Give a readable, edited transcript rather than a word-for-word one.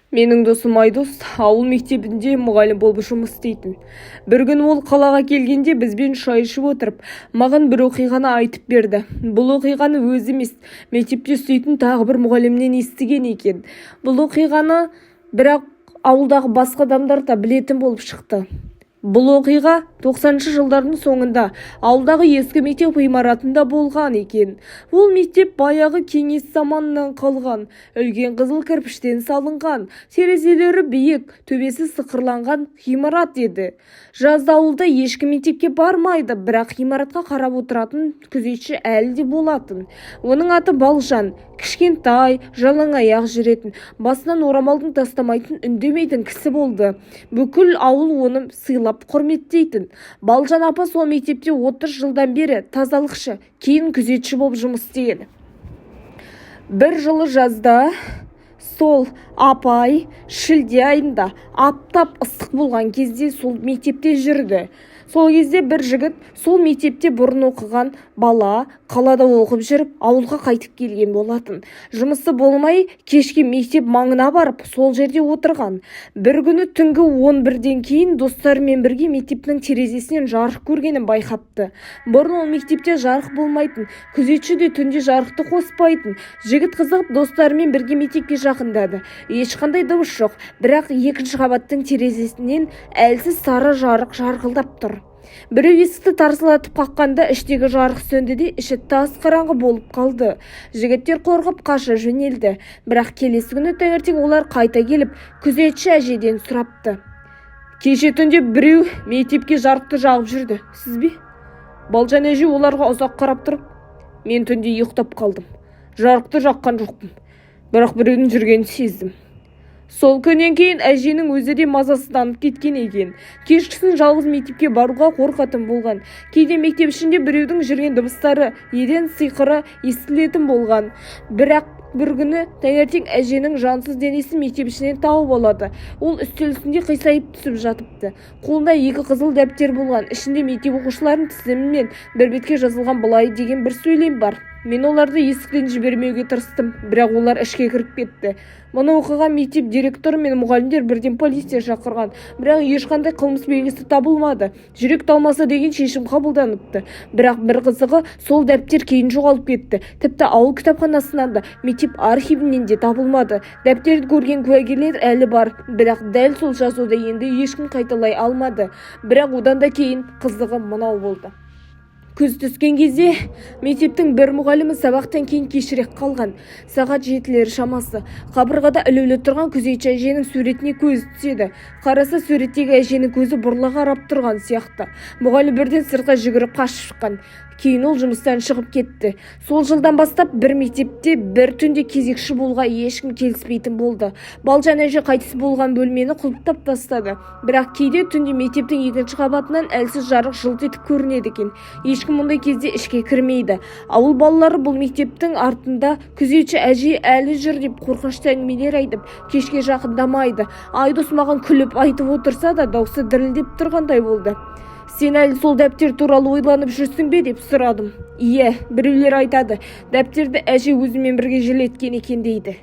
Менің досым Айдос ауыл мектебінде мұғалім болып жұмыс істейтін. Bir күн ол қалаға келгенде бізбен шай ішіп отырып, маған бір оқиғаны айтып берді. Бұл оқиғаны өзі емес, мектепте істейтін тағы бір мұғалімнен естіген екен. Бұл оқиғаны бірақ ауылдағы басқа адамдар да білетін болып шықты. Бұл оқиға 90-шы жылдардың соңында ауылдағы ескі мектеп ғимаратында болған екен. Ол мектеп баяғы кеңес заманынан қалған, үлкен қызыл кірпіштен салынған, терезелері биік, төбесі сықырланған ғимарат еді. Жазда ауылда ешкім мектепке бармайды, бірақ ғимаратқа қарап отыратын күзетші әлі де болатын. Оның аты Балжан, кішкентай, жалаң аяқ жүретін, басынан орамалдың тастамайтын, үндемейтін кісі болды. Бүкіл ауыл оны сыйлап құрметтейтін. Балжан апа сол мектепте 30 жылдан бері тазалықшы, кейін күзетші болып жұмыс істеген. Bir жылы жазда сол апай шілде айында аптап ыстық болған кезде сол мектепте жүрді. Сол кезде бір жігіт сол мектепте бұрын оқыған бала қалада оқып жүріп ауылға қайтып келген болатын. Жұмысы болмай кешке мектеп маңына барып сол жерде отырған. Bir күні түнгі 11-ден кейін достарымен бірге мектептің терезесінен жарық көргенін байқапты. Бұрын ол мектепте жарық болмайтын, күзетші де түнде жарықты қоспайтын. Жігіт қызығып достарымен бірге мектепке жақындады. Ешқандай дыбыс жоқ, бірақ екінші қабаттың терезесінен әлсіз сары жарық жарқылдап тұр. Біреу есікті тарсылатып қаққанда іштегі жарық сөнді де іші тас қараңғы болып қалды. Жігіттер қорқып қаша жөнелді. Бірақ келесі күні таңертең олар қайта келіп күзетші әжеден сұрапты. Кеше түнде біреу мектепке жарықты жағып жүрді. Сіз бе? Балжан әже оларға ұзақ қарап тұрып, мен түнде ұйықтап қалдым. Жарықты жаққан жоқпын. Бірақ біреудің жүргенін сездім. Сол күннен кейін әженің өзі де мазасызданып кеткен екен. Кешкісін жалғыз мектепке баруға қорқатын болған. Кейде мектеп ішінде біреудің жүрген дыбыстары, еден сиқыры естілетін болған. Бірақ бір күні таңертең әженің жансыз денесін мектеп ішінен тауып алады. Ол үстел үстінде қисайып түсіп жатыпты. Қолында 2 қызыл дәптер болған. Ішінде мектеп оқушыларының тізімімен бір бетке жазылған былай деген бір сөйлем бар. Мен оларды есіктен жібермеуге тырыстым, бірақ олар ішке кіріп кетті. Мұны оқыған мектеп директоры мен мұғалімдер бірден полиция шақырған, бірақ ешқандай қылмыс белгісі табылмады. Жүрек талмасы деген шешім қабылданыпты. Бірақ бір қызығы, сол дәптер кейін жоғалып кетті. Тіпті ауыл кітапханасынан да, мектеп архивінен де табылмады. Дәптерді көрген куәгерлер әлі бар, бірақ дәл сол жазуды енді ешкім қайталай алмады. Бірақ одан да кейін қызығы мынау болды. Күз түскен кезде мектептің бір мұғалімі сабақтан кейін кешірек қалған. Сағат 7-лер шамасы. Қабырғада ілулі тұрған күзетші әженің суретіне көз түседі. Қараса суреттегі әженің көзі бұрыла қарап тұрған сияқты. Мұғалім бірден сыртқа жүгіріп қашып шыққан. Кейін ол жұмыстан шығып кетті. Сол жылдан бастап бір мектепте бір түнде кезекші болуға ешкім келіспейтін болды. Балжан әже қайтыс болған бөлмені құлыптап тастады. Бірақ кейде түнде мектептің 2-ші қабатынан әлсіз жарық жылт етіп көрінеді екен. Ешкім мұндай кезде ішке кірмейді. Ауыл балалары бұл мектептің артында күзетші әже әлі жүр деп қорқынышты әңгімелер айтып, кешке жақындамайды. Айдос маған күліп айтып отырса да даусы дірілдеп тұрғандай болды. Сен әлі сол дәптер туралы ойланып жүрсің бе деп сұрадым. Иә, біреулер айтады, дәптерді әже өзімен бірге желеткен екен дейді.